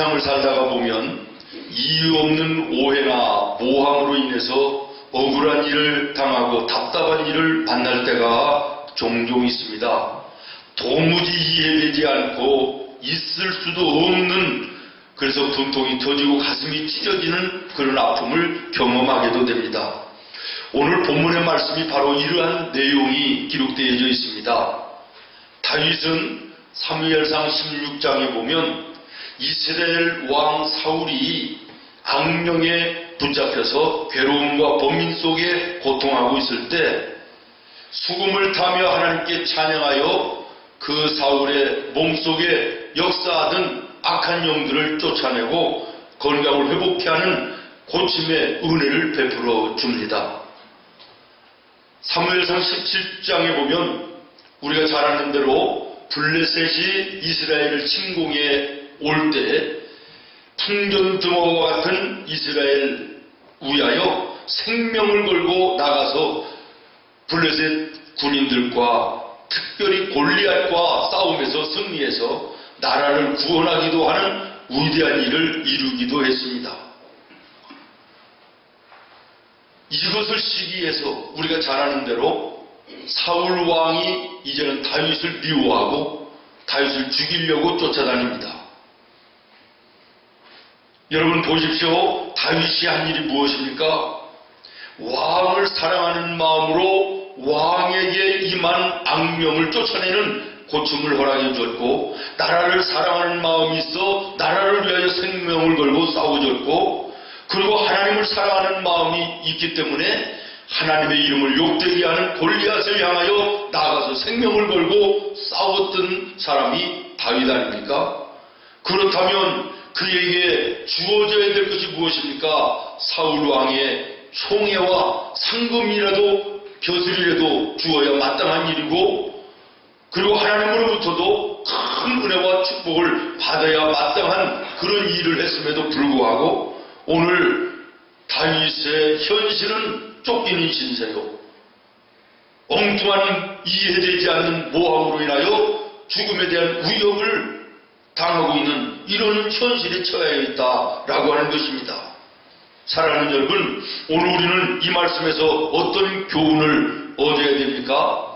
세상을 살다가 보면 이유 없는 오해나 모함으로 인해서 억울한 일을 당하고 답답한 일을 만날 때가 종종 있습니다. 도무지 이해되지 않고 있을 수도 없는, 그래서 분통이 터지고 가슴이 찢어지는 그런 아픔을 경험하게도 됩니다. 오늘 본문의 말씀이 바로 이러한 내용이 기록되어져 있습니다. 다윗은 사무엘상 16장에 보면 이스라엘 왕 사울이 악령에 붙잡혀서 괴로움과 번민 속에 고통하고 있을 때 수금을 타며 하나님께 찬양하여 그 사울의 몸속에 역사하던 악한 영들을 쫓아내고 건강을 회복케 하는 고침의 은혜를 베풀어 줍니다. 사무엘상 17장에 보면 우리가 잘 아는 대로 블레셋이 이스라엘을 침공해 올 때 풍전등어와 같은 이스라엘 위하여 생명을 걸고 나가서 블레셋 군인들과 특별히 골리앗과 싸움에서 승리해서 나라를 구원하기도 하는 위대한 일을 이루기도 했습니다. 이것을 시기해서 우리가 잘 아는 대로 사울 왕이 이제는 다윗을 미워하고 다윗을 죽이려고 쫓아다닙니다. 여러분 보십시오. 다윗이 한 일이 무엇입니까? 왕을 사랑하는 마음으로 왕에게 임한 악령을 쫓아내는 고침을 허락해 줬고, 나라를 사랑하는 마음이 있어 나라를 위하여 생명을 걸고 싸워줬고, 그리고 하나님을 사랑하는 마음이 있기 때문에 하나님의 이름을 욕되게 하는 골리앗을 향하여 나가서 생명을 걸고 싸웠던 사람이 다윗 아닙니까? 그렇다면 그에게 주어져야 될 것이 무엇입니까? 사울 왕의 총애와 상금이라도 벼슬이라도 주어야 마땅한 일이고, 그리고 하나님으로부터도 큰 은혜와 축복을 받아야 마땅한 그런 일을 했음에도 불구하고 오늘 다윗의 현실은 쫓기는 신세요. 엉뚱한 이해되지 않는 모함으로 인하여 죽음에 대한 위협을 당하고 있는 이런 현실에 처해 있다라고 하는 것입니다. 사랑하는 여러분, 오늘 우리는 이 말씀에서 어떤 교훈을 얻어야 됩니까?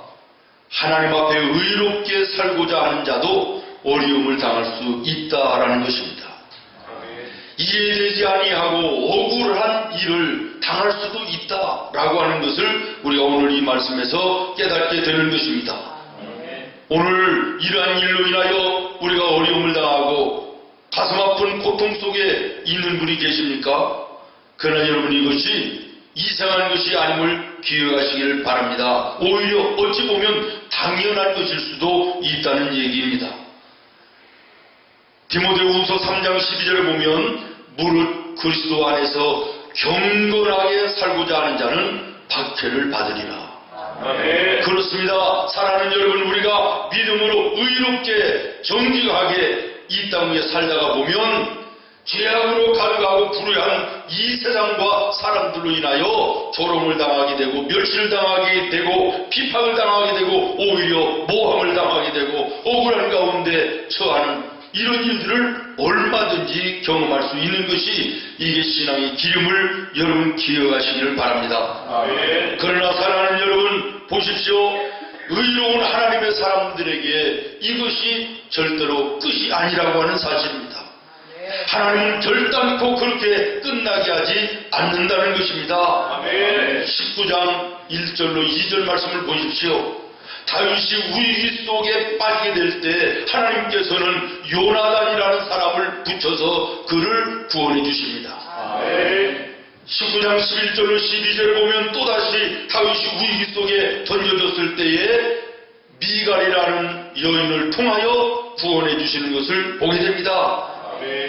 하나님 앞에 의롭게 살고자 하는 자도 어려움을 당할 수 있다라는 것입니다. 이해되지 아니하고 억울한 일을 당할 수도 있다라고 하는 것을 우리가 오늘 이 말씀에서 깨닫게 되는 것입니다. 오늘 이러한 일로 인하여 우리가 어려움을 당하고 가슴 아픈 고통 속에 있는 분이 계십니까? 그러나 여러분, 이것이 이상한 것이 아님을 기억하시길 바랍니다. 오히려 어찌 보면 당연한 것일 수도 있다는 얘기입니다. 디모데후서 3장 12절에 보면 무릇 그리스도 안에서 경건하게 살고자 하는 자는 박해를 받으리라. 네. 그렇습니다. 사랑하는 여러분, 우리가 믿음으로 의롭게 정직하게 이 땅 위에 살다가 보면 죄악으로 가득하고 불의한 이 세상과 사람들로 인하여 조롱을 당하게 되고 멸시를 당하게 되고 비판을 당하게 되고 오히려 모함을 당하게 되고 억울한 가운데 처하는 이런 일들을 얼마든지 경험할 수 있는 것이 이게 신앙의 기름을 여러분 기억하시기를 바랍니다. 네. 그러나 사랑하는 여러분 보십시오. 의로운 하나님의 사람들에게 이것이 절대로 끝이 아니라고 하는 사실입니다. 하나님은 결단코 그렇게 끝나게 하지 않는다는 것입니다. 아멘. 19장 1절로 2절 말씀을 보십시오. 다윗이 위기 속에 빠지게 될 때 하나님께서는 요나단이라는 사람을 붙여서 그를 구원해 주십니다. 아멘. 19장 11절로 12절을 보면 또다시 다윗이 위기 속에 던져졌을 때에 미갈이라는 여인을 통하여 구원해 주시는 것을 보게 됩니다.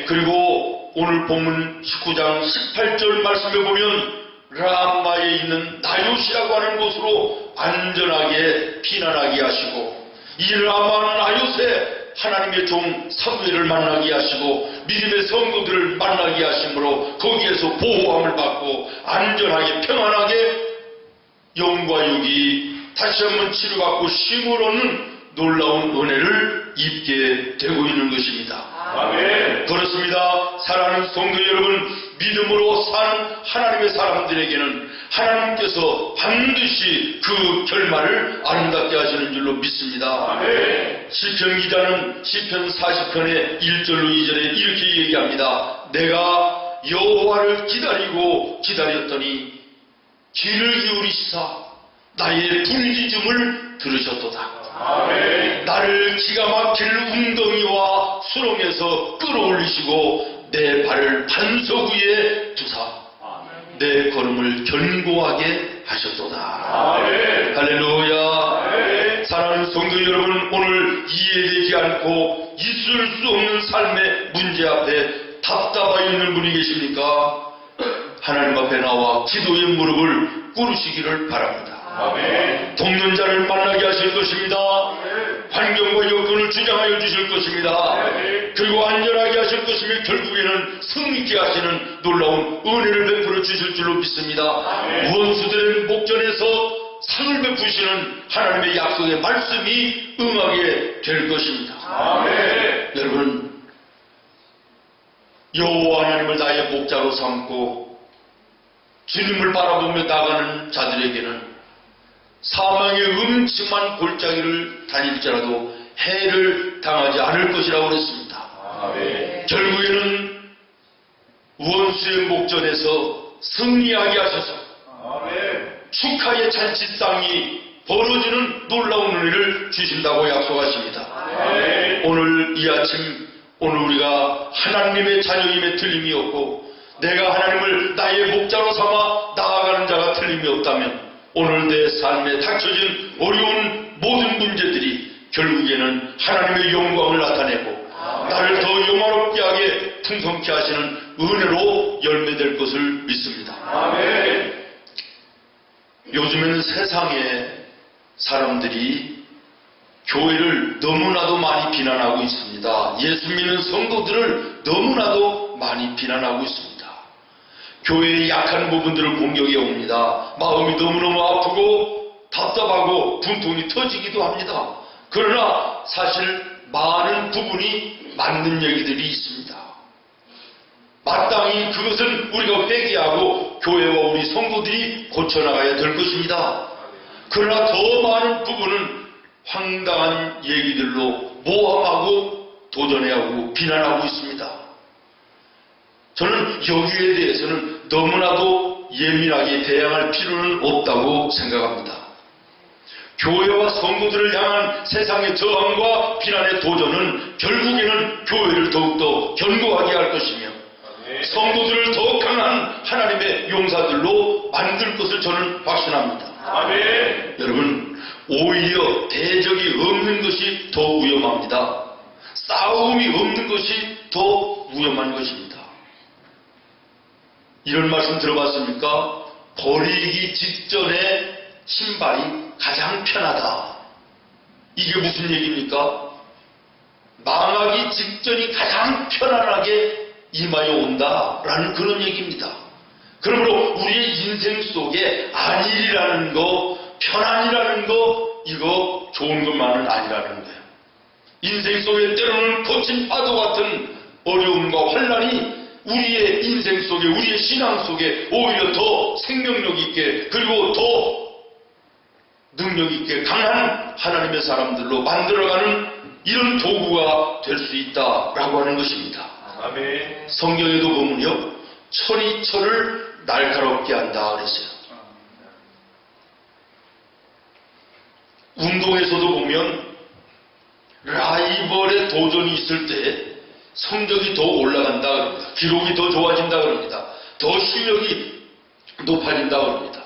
그리고 오늘 본문 19장 18절 말씀에 보면 라마에 있는 나요시라고 하는 곳으로 안전하게 피난하게 하시고, 이 라마 나요세 하나님의 종 사무엘을 만나게 하시고 믿음의 성도들을 만나게 하심으로 거기에서 보호함을 받고 안전하게 평안하게 영과 육이 다시 한번 치료받고 쉼으로는 놀라운 은혜를 입게 되고 있는 것입니다. 아멘. 그렇습니다. 사랑하는 성도 여러분, 믿음으로 사는 하나님의 사람들에게는 하나님께서 반드시 그 결말을 아름답게 하시는 줄로 믿습니다. 아멘. 시편 기자는 시편 40편의 1절로 2절에 이렇게 얘기합니다. 내가 여호와를 기다리고 기다렸더니 귀를 기울이시사 나의 부르짖음을 들으셨도다. 아멘. 나를 기가 막힐 웅덩이와 수렁에서 끌어올리시고 내 발을 반석 위에 두사 내 걸음을 견고하게 하셨도다. 아멘. 할렐루야. 아멘. 사랑하는 성도 여러분, 오늘 이해되지 않고 있을 수 없는 삶의 문제 앞에 답답하여 있는 분이 계십니까? 하나님 앞에 나와 기도의 무릎을 꿇으시기를 바랍니다. 아멘. 돕는 자를 만나게 하실 것입니다. 환경과 여건을 주장하여 주실 것입니다. 그리고 안전하게 하실 것이며 결국에는 승리케 하시는 놀라운 은혜를 베풀어 주실 줄로 믿습니다. 원수들의 목전에서 상을 베푸시는 하나님의 약속의 말씀이 응하게 될 것입니다. 아멘. 여러분, 여호와 하나님을 나의 목자로 삼고 주님을 바라보며 나가는 자들에게는 사망의 음침한 골짜기를 다닐지라도 해를 당하지 않을 것이라고 그랬습니다. 아멘. 결국에는 원수의 목전에서 승리하게 하셔서 아멘. 축하의 잔치상이 벌어지는 놀라운 은혜를 주신다고 약속하십니다. 아멘. 오늘 이 아침 오늘 우리가 하나님의 자녀임에 틀림이 없고 내가 하나님을 나의 목자로 삼아 나아가는 자가 틀림이 없다면 오늘 내 삶에 닥쳐진 어려운 모든 문제들이 결국에는 하나님의 영광을 나타내고 나를 더 영화롭게 하게 풍성케 하시는 은혜로 열매될 것을 믿습니다. 아멘. 요즘에는 세상에 사람들이 교회를 너무나도 많이 비난하고 있습니다. 예수 믿는 성도들을 너무나도 많이 비난하고 있습니다. 교회의 약한 부분들을 공격해 옵니다. 마음이 너무너무 아프고 답답하고 분통이 터지기도 합니다. 그러나 사실 많은 부분이 맞는 얘기들이 있습니다. 마땅히 그것은 우리가 회개하고 교회와 우리 성도들이 고쳐나가야 될 것입니다. 그러나 더 많은 부분은 황당한 얘기들로 모함하고 도전해하고 비난하고 있습니다. 저는 여기에 대해서는 너무나도 예민하게 대응할 필요는 없다고 생각합니다. 교회와 성도들을 향한 세상의 저항과 비난의 도전은 결국에는 교회를 더욱더 견고하게 할 것이며 성도들을 더욱 강한 하나님의 용사들로 만들 것을 저는 확신합니다. 아멘. 여러분, 오히려 대적이 없는 것이 더 위험합니다. 싸움이 없는 것이 더 위험한 것입니다. 이런 말씀 들어봤습니까? 버리기 직전에 신발이 가장 편하다. 이게 무슨 얘기입니까? 망하기 직전이 가장 편안하게 임하여 온다라는 그런 얘기입니다. 그러므로 우리의 인생 속에 안일이라는 거, 편안이라는 거, 이거 좋은 것만은 아니라는 거예요. 인생 속에 때로는 거친 파도 같은 어려움과 환난이 우리의 인생 속에, 우리의 신앙 속에 오히려 더 생명력 있게, 그리고 더 능력 있게 강한 하나님의 사람들로 만들어가는 이런 도구가 될 수 있다라고 하는 것입니다. 아멘. 성경에도 보면요, 철이 철을 날카롭게 한다 그랬어요. 운동에서도 보면 라이벌의 도전이 있을 때 성적이 더 올라간다 그럽니다. 기록이 더 좋아진다 그럽니다. 더 실력이 높아진다 그럽니다.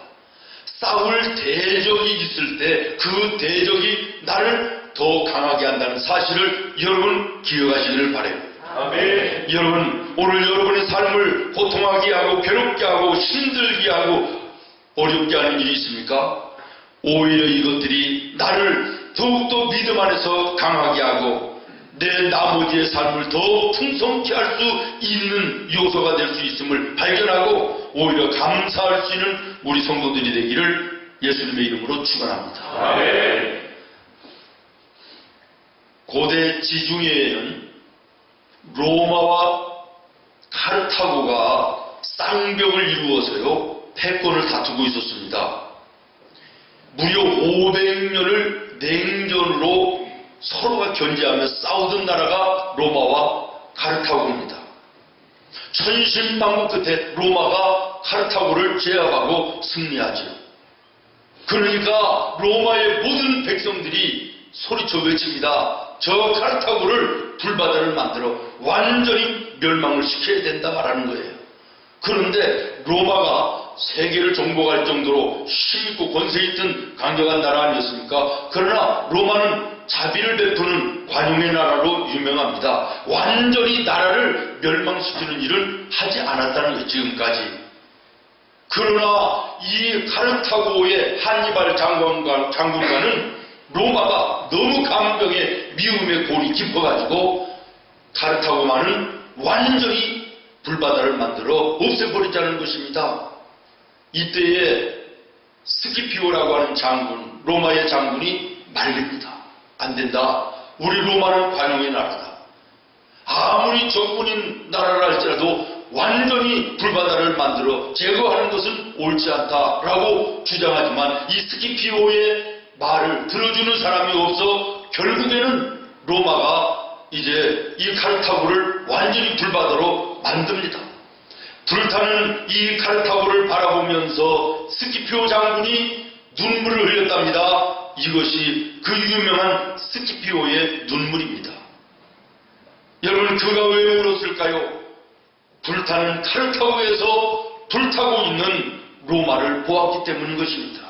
싸울 대적이 있을 때 그 대적이 나를 더 강하게 한다는 사실을 여러분 기억하시기를 바라요. 아멘. 여러분, 오늘 여러분의 삶을 고통하게 하고 괴롭게 하고 힘들게 하고 어렵게 하는 일이 있습니까? 오히려 이것들이 나를 더욱더 믿음 안에서 강하게 하고 내 나머지의 삶을 더 풍성케 할 수 있는 요소가 될 수 있음을 발견하고 오히려 감사할 수 있는 우리 성도들이 되기를 예수님의 이름으로 축원합니다. 아멘. 고대 지중해에는 로마와 카르타고가 쌍벽을 이루어서요 패권을 다투고 있었습니다. 무려 500년을 냉전으로 서로가 견제하며 싸우던 나라가 로마와 카르타고입니다. 천신만고 끝에 로마가 카르타고를 제압하고 승리하죠. 그러니까 로마의 모든 백성들이 소리쳐 외칩니다. 저 카르타고를 불바다를 만들어 완전히 멸망을 시켜야 된다 말하는 거예요. 그런데 로마가 세계를 정복할 정도로 힘있고 권세 있던 강력한 나라 아니었습니까? 그러나 로마는 자비를 베푸는 관용의 나라로 유명합니다. 완전히 나라를 멸망시키는 일은 하지 않았다는 거예요, 지금까지. 그러나 이 카르타고의 한니발 장군과는 로마가 너무 강병에 미움의 골이 깊어가지고 카르타고만은 완전히 불바다를 만들어 없애버리자는 것입니다. 이때에 스키피오라고 하는 장군, 로마의 장군이 말립니다. 안 된다. 우리 로마는 관용의 나라다. 아무리 적군인 나라라 할지라도 완전히 불바다를 만들어 제거하는 것은 옳지 않다라고 주장하지만 이 스키피오의 말을 들어주는 사람이 없어 결국에는 로마가 이제 이 카르타고를 완전히 불바다로 만듭니다. 불타는 이 카르타고를 바라보면서 스키피오 장군이 눈물을 흘렸답니다. 이것이 그 유명한 스키피오의 눈물입니다. 여러분, 그가 왜 울었을까요? 불타는 카르타고에서 불타고 있는 로마를 보았기 때문인 것입니다.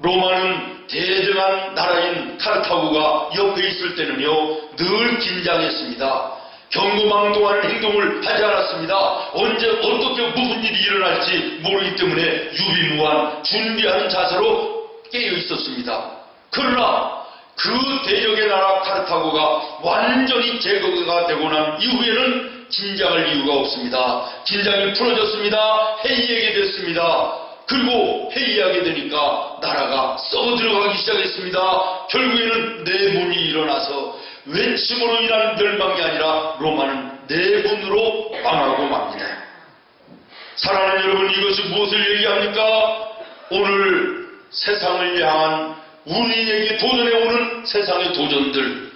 로마는 대등한 나라인 카르타고가 옆에 있을 때는요 늘 긴장했습니다. 경고망동하는 행동을 하지 않았습니다. 언제 어떻게 무슨 일이 일어날지 모르기 때문에 유비무한 준비하는 자세로 깨어 있었습니다. 그러나 그 대적의 나라 카르타고가 완전히 제거가 되고 난 이후에는 긴장할 이유가 없습니다. 긴장이 풀어졌습니다. 회의하게 됐습니다. 그리고 회의하게 되니까 나라가 썩어 들어가기 시작했습니다. 결국에는 내분이 일어나서 외침으로 인한 멸망이 아니라 로마는 내분으로 망하고 맙니다. 사랑하는 여러분, 이것이 무엇을 얘기합니까? 오늘 세상을 향한 우리에게 도전해 오는 세상의 도전들,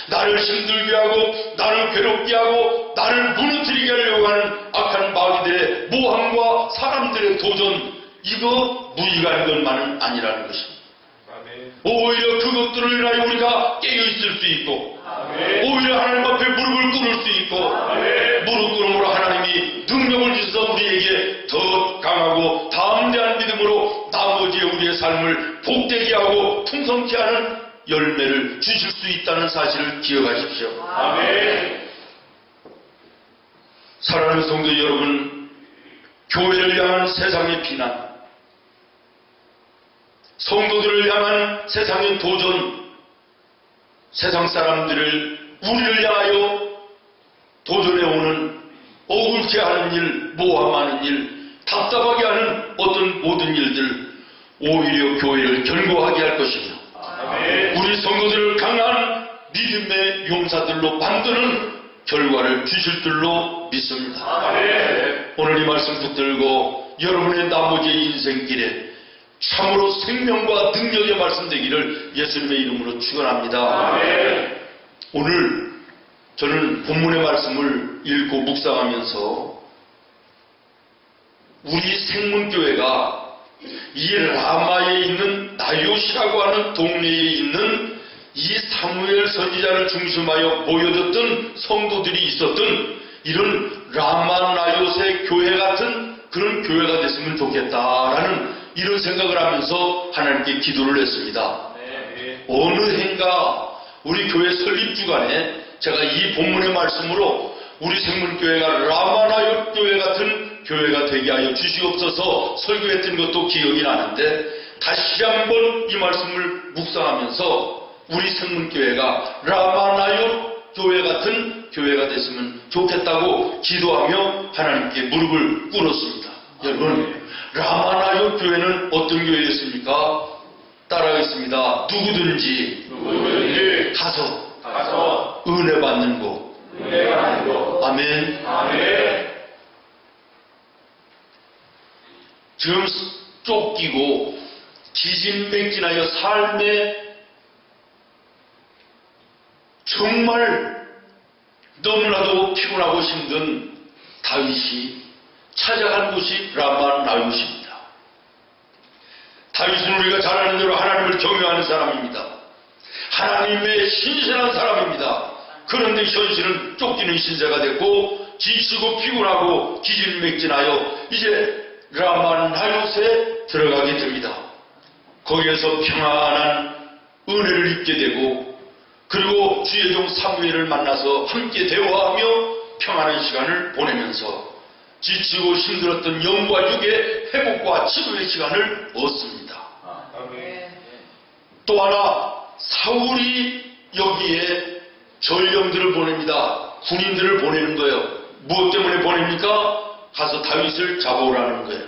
나를 힘들게 하고 나를 괴롭게 하고 나를 무너뜨리게 하려고 하는 악한 마귀들의 모함과 사람들의 도전, 이거 무의미한 것만은 아니라는 것입니다. 오히려 그것들을 인하여 우리가 깨어있을 수 있고 오히려 하나님 앞에 무릎을 꿇을 수 있고 무릎 꿇음으로 하나님이 능력을 주셔서 우리에게 더 강하고 담대한 믿음으로 나머지의 우리의 삶을 복되게 하고 풍성케 하는 열매를 주실 수 있다는 사실을 기억하십시오. 사랑하는 성도 여러분, 교회를 향한 세상의 비난, 성도들을 향한 세상의 도전, 세상 사람들을 우리를 향하여 도전해오는 억울케 하는 일, 모함하는 일, 답답하게 하는 어떤 모든 일들, 오히려 교회를 견고하게 할 것이며 우리 성도들을 강한 믿음의 용사들로 만드는 결과를 주실 줄로 믿습니다. 오늘 이 말씀 붙들고 여러분의 나머지의 인생길에 참으로 생명과 능력의 말씀 되기를 예수님의 이름으로 축원합니다. 오늘 저는 본문의 말씀을 읽고 묵상하면서 우리 생문교회가 이 라마에 있는 나요시라고 하는 동네에 있는 이 사무엘 선지자를 중심하여 모여졌던 성도들이 있었던 이런 라마 나요세 교회 같은 그런 교회가 됐으면 좋겠다라는 이런 생각을 하면서 하나님께 기도를 했습니다. 어느 해인가 우리 교회 설립 주간에 제가 이 본문의 말씀으로 우리 생문교회가 라마나요 교회 같은 교회가 되게 하여 주시옵소서 설교했던 것도 기억이 나는데 다시 한번 이 말씀을 묵상하면서 우리 생문교회가 라마나요 교회 같은 교회가 됐으면 좋겠다고 기도하며 하나님께 무릎을 꿇었습니다. 여러분, 라마나요 교회는 어떤 교회였습니까? 따라하겠습니다. 누구든지 가서 은혜 받는 곳. 아멘. 지금 쫓기고 기진맥진하여 삶에 정말 너무나도 피곤하고 힘든 다윗이 찾아간 곳이 라마나요스입니다. 다윗은 우리가 잘 아는 대로 하나님을 경외하는 사람입니다. 하나님의 신실한 사람입니다. 그런데 현실은 쫓기는 신세가 됐고 지치고 피곤하고 기진맥진하여 이제 라마나요스에 들어가게 됩니다. 거기에서 평안한 은혜를 입게 되고 그리고 주의 종 사무엘을 만나서 함께 대화하며 평안한 시간을 보내면서 지치고 힘들었던 영과 육의 회복과 치료의 시간을 얻습니다. 또 하나 사울이 여기에 전령들을 보냅니다. 군인들을 보내는 거예요. 무엇 때문에 보냅니까? 가서 다윗을 잡아오라는 거예요.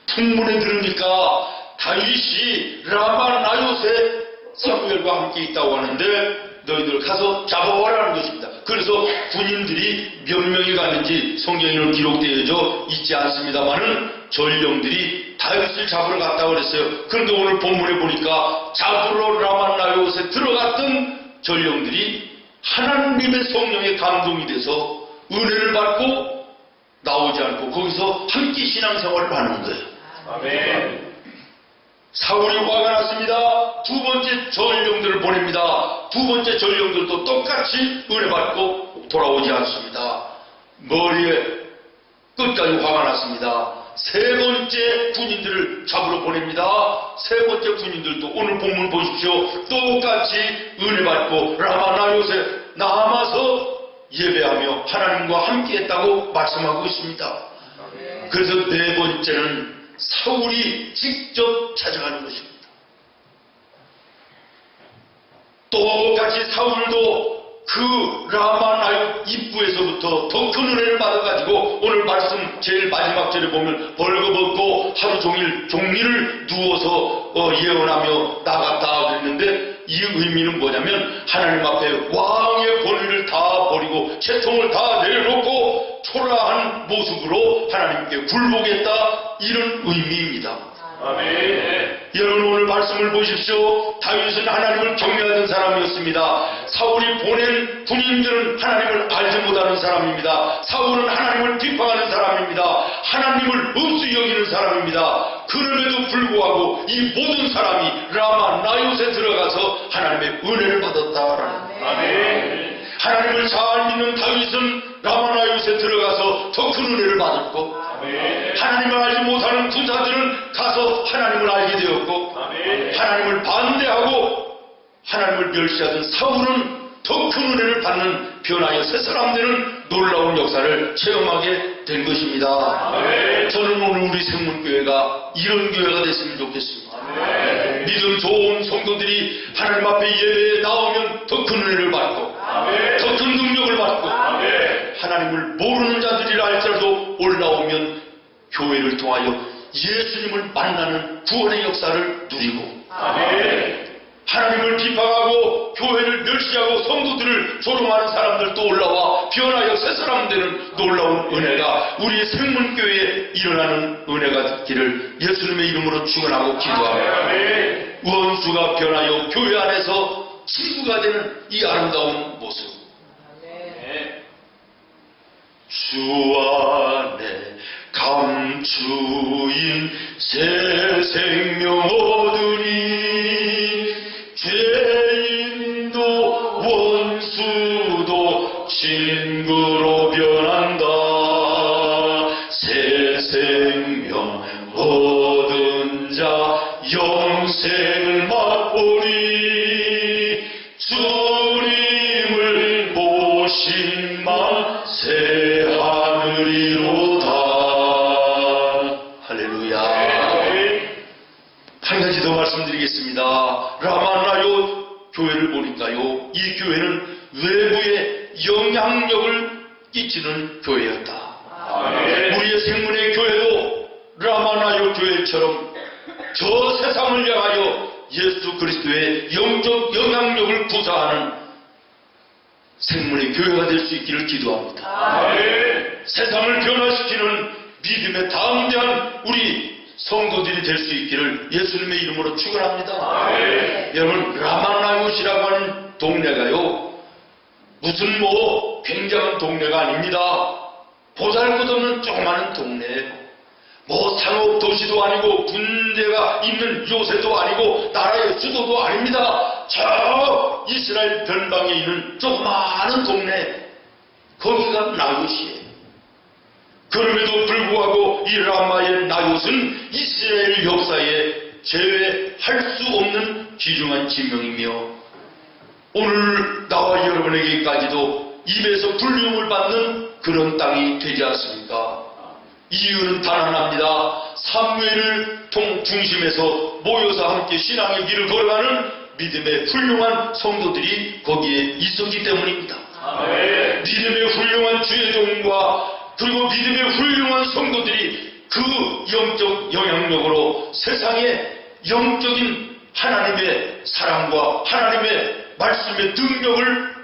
풍문에 들으니까 다윗이 라마나요스에 사무엘과 함께 있다고 하는데 너희들 가서 잡아오라는 것입니다. 그래서 군인들이 몇 명이 갔는지 성경에는 기록되어져 있지 않습니다만은 전령들이 다윗을 잡으러 갔다고 그랬어요. 그런데 오늘 본문에 보니까 잡으러 라마나요스에 들어갔던 전령들이 하나님의 성령에 감동이 돼서 은혜를 받고 나오지 않고 거기서 함께 신앙생활을 하는 거예요. 아멘. 사울이 화가 났습니다. 두 번째 전령들을 보냅니다. 두 번째 전령들도 똑같이 은혜 받고 돌아오지 않습니다. 머리에 끝까지 화가 났습니다. 세 번째 군인들을 잡으러 보냅니다. 세 번째 군인들도 오늘 본문 보십시오. 똑같이 은혜 받고 라마나요스에 남아서 예배하며 하나님과 함께 했다고 말씀하고 있습니다. 그래서 네 번째는 사울이 직접 찾아가는 것입니다. 똑같이 사울도 그 라마나요 입구에서부터 더 큰 은혜를 받아가지고 오늘 말씀 제일 마지막 절에 보면 벌거벗고 하루 종일 종리를 누워서 예언하며 나갔다 그랬는데 이 의미는 뭐냐면 하나님 앞에 왕의 권위를 다 버리고 채통을 다 내려놓고 초라한 모습으로 하나님께 굴복했다 이런 의미입니다. 아멘. 여러분 오늘 말씀을 보십시오. 다윗은 하나님을 경외하던 사람이었습니다. 사울이 보낸 군인들은 하나님을 알지 못하는 사람입니다. 사울은 하나님을 비판하는 사람입니다. 하나님을 없이 여기는 사람입니다. 그럼에도 불구하고 이 모든 사람이 라마나요스에 들어가서 하나님의 은혜를 받았다라는 아멘. 하나님을 잘 믿는 다윗은 라마나요스에 들어가서 더 큰 은혜를 받았고 아멘. 하나님을 알지 못하는 군사들은 가서 하나님을 알게 되었고 아멘. 하나님을 반대하고 하나님을 멸시하던 사울은 더 큰 은혜를 받는 변화의 새 사람들은 놀라운 역사를 체험하게 된 것입니다. 아멘. 저는 오늘 우리 생문교회가 이런 교회가 됐으면 좋겠습니다. 아멘. 믿음 좋은 성도들이 하나님 앞에 예배에 나오면 더 큰 은혜를 받고 아멘. 더 큰 능력을 받고 아멘. 하나님을 모르는 자들이라 할지라도 올라오면 교회를 통하여 예수님을 만나는 구원의 역사를 누리고 아멘. 하나님을 비판하고 교회를 멸시하고 성도들을 조롱하는 사람들도 올라와 변화여 새 사람 되는 놀라운 은혜가 우리 생문교회에 일어나는 은혜가 됐기를 예수님의 이름으로 축원하고 기도합니다. 아멘. 원수가 변하여 교회 안에서 친구가 되는 이 아름다운 모습 주 안에 감추인 새 생명 얻으니 죄인도 원수도 친구로 변한다. 새 생명 얻은 자 영생을 맛보니 주님을 보신 만 새 하늘이로다. 할렐루야. 한 가지 더 말씀드리겠습니다. 라마나요 교회를 보니까요, 이 교회는 외부에 영향력을 끼치는 교회였다. 아멘. 우리의 생문의 교회도 라마나요 교회처럼 저 세상을 향하여 예수 그리스도의 영적 영향력을 부사하는 생물의 교회가 될 수 있기를 기도합니다. 아멘. 세상을 변화시키는 믿음의 담대한 우리 성도들이 될 수 있기를 예수님의 이름으로 축원합니다. 아멘. 여러분, 라마나요시라고 하는 동네가요, 무슨 굉장한 동네가 아닙니다. 보잘것없는 조그마한 동네예요. 상업도시도 아니고 군대가 있는 요새도 아니고 나라의 수도도 아닙니다. 저 이스라엘 변방에 있는 조그마한 동네, 거기가 나요시예요. 그럼에도 불구하고 이 라마의 나요스는 이스라엘 역사에 제외할 수 없는 귀중한 지명이며 오늘 나와 여러분에게까지도 입에서 불리움을 받는 그런 땅이 되지 않습니까? 이유는 단 하나입니다. 사무엘을 중심에서 모여서 함께 신앙의 길을 걸어가는 믿음의 훌륭한 성도들이 거기에 있었기 때문입니다. 아멘. 믿음의 훌륭한 주의종과 그리고 믿음의 훌륭한 성도들이 그 영적 영향력으로 세상에 영적인 하나님의 사랑과 하나님의 말씀의 능력을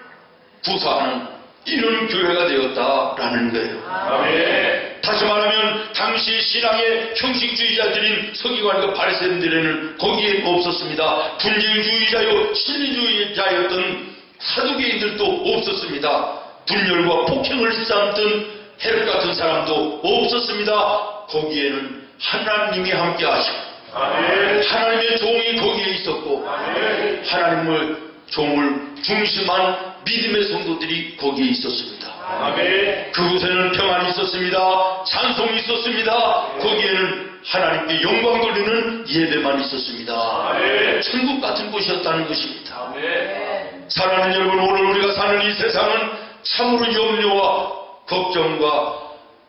부사하는 이런 교회가 되었다라는 거예요. 아멘. 다시 말하면 당시 신앙의 형식주의자들인 서기관과 바리새인들에는 거기에 없었습니다. 분쟁주의자요 신리주의자였던 사두개인들도 없었습니다. 분열과 폭행을 일삼던 헤롯 같은 사람도 없었습니다. 거기에는 하나님이 함께 하시고 하나님의 종이 거기에 있었고 하나님의 종을 중심한 믿음의 성도들이 거기에 있었습니다. 그곳에는 평안이 있었습니다. 찬송이 있었습니다. 거기에는 하나님께 영광 돌리는 예배만 있었습니다. 천국 같은 곳이었다는 것입니다. 사랑하는 여러분, 오늘 우리가 사는 이 세상은 참으로 염려와 걱정과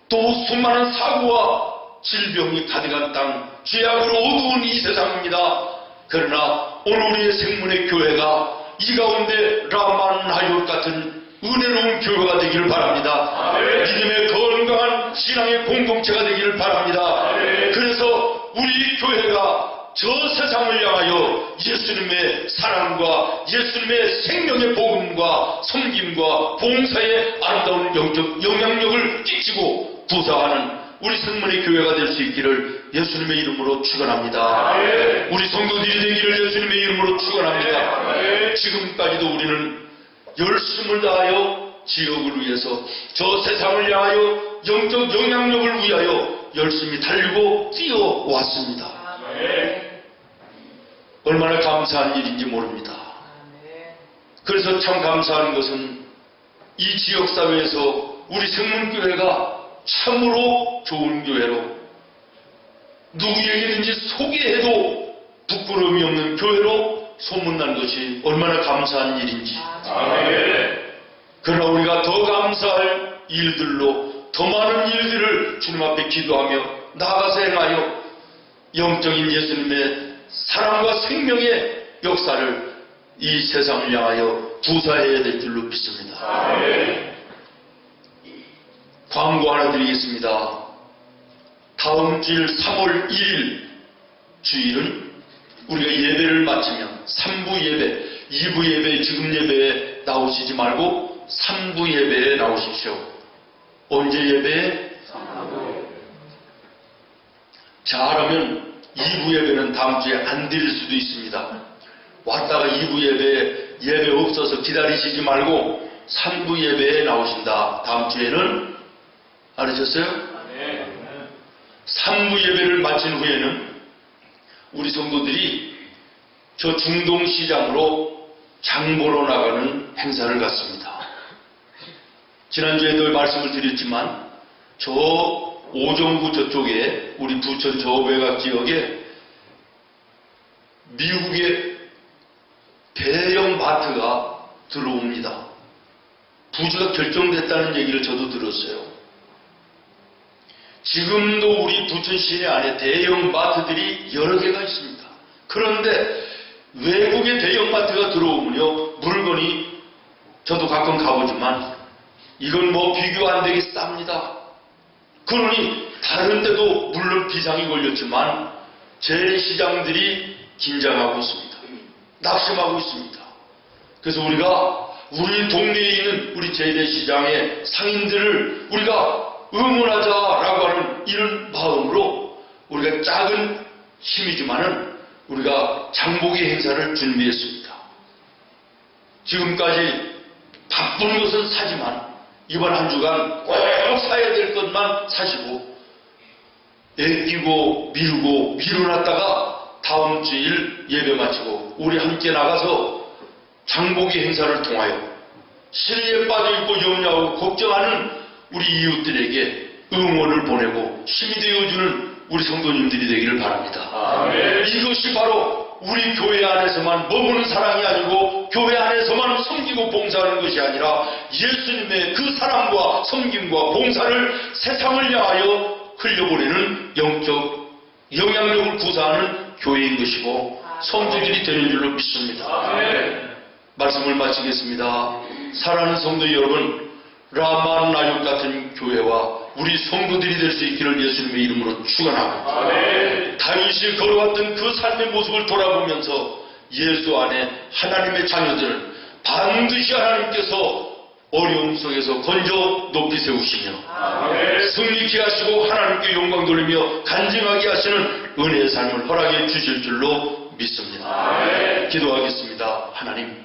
또 수많은 사고와 질병이 가득한 땅, 죄악으로 어두운 이 세상입니다. 그러나 오늘 우리의 생문의 교회가 이 가운데 라마나요 같은 은혜로운 교회가 되기를 바랍니다. 믿음의 건강한 신앙의 공동체가 되기를 바랍니다. 그래서 우리 교회가 저 세상을 향하여 예수님의 사랑과 예수님의 생명의 복음과 섬김과 봉사의 아름다운 영적 영향력을 끼치고 부사하는 우리 성문의 교회가 될 수 있기를 예수님의 이름으로 축원합니다. 우리 성도들이 되기를 예수님의 이름으로 축원합니다. 지금까지도 우리는 열심을 다하여 지역을 위해서 저 세상을 향하여 영적 영향력을 위하여 열심히 달리고 뛰어왔습니다. 얼마나 감사한 일인지 모릅니다. 그래서 참 감사한 것은 이 지역사회에서 우리 생문교회가 참으로 좋은 교회로 누구에게든지 소개해도 부끄러움이 없는 교회로 소문난 것이 얼마나 감사한 일인지. 그러나 우리가 더 감사할 일들로 더 많은 일들을 주님 앞에 기도하며 나아가서 행하여 영적인 예수님의 사랑과 생명의 역사를 이 세상을 향하여 부사해야 될 줄로 믿습니다. 광고 하나 드리겠습니다. 다음 주일 3월 1일 주일은 우리가 예배를 마치면 3부 예배, 2부 예배, 지금 예배에 나오시지 말고 3부 예배에 나오십시오. 언제 예배에? 잘하면 2부 예배는 다음 주에 안 드릴 수도 있습니다. 왔다가 2부 예배 없어서 기다리시지 말고 3부 예배에 나오신다. 다음 주에는 알으셨어요? 3부 예배를 마친 후에는 우리 성도들이 저 중동시장으로 장보러 나가는 행사를 갖습니다. 지난주에도 말씀을 드렸지만 저 오정구 저쪽에 우리 부천 저 외곽 지역에 미국의 대형 마트가 들어옵니다. 부지가 결정됐다는 얘기를 저도 들었어요. 지금도 우리 부천 시내 안에 대형 마트들이 여러 개가 있습니다. 그런데 외국의 대형 마트가 들어오면요, 물건이 저도 가끔 가보지만 이건 비교 안 되게 쌉니다. 그러니 다른 데도 물론 비상이 걸렸지만 재래시장들이 긴장하고 있습니다. 낙심하고 있습니다. 그래서 우리가 우리 동네에 있는 우리 재래시장의 상인들을 우리가 응원하자라고 하는 이런 마음으로 우리가 작은 힘이지만은 우리가 장보기 행사를 준비했습니다. 지금까지 바쁜 것은 사지만 이번 한 주간 꼭 사야 될 것만 사시고 애끼고 미뤄놨다가 다음 주일 예배 마치고 우리 함께 나가서 장보기 행사를 통하여 시리에 빠져있고 염려하고 걱정하는 우리 이웃들에게 응원을 보내고 힘이 되어주는 우리 성도님들이 되기를 바랍니다. 아멘. 이것이 바로 우리 교회 안에서만 머무는 사랑이 아니고 교회 안에서만 섬기고 봉사하는 것이 아니라 예수님의 그 사랑과 섬김과 봉사를 세상을 향하여 흘려보내는 영적 영향력을 구사하는 교회인 것이고 성도들이 되는 줄로 믿습니다. 아멘. 말씀을 마치겠습니다. 사랑하는 성도 여러분, 라마나육 같은 교회와 우리 성도들이 될 수 있기를 예수님의 이름으로 축원하고 아멘. 다윗이 걸어왔던 그 삶의 모습을 돌아보면서 예수 안에 하나님의 자녀들을 반드시 하나님께서 어려움 속에서 건져 높이 세우시며 아멘. 승리케 하시고 하나님께 영광 돌리며 간증하게 하시는 은혜의 삶을 허락해 주실 줄로 믿습니다. 아멘. 기도하겠습니다. 하나님,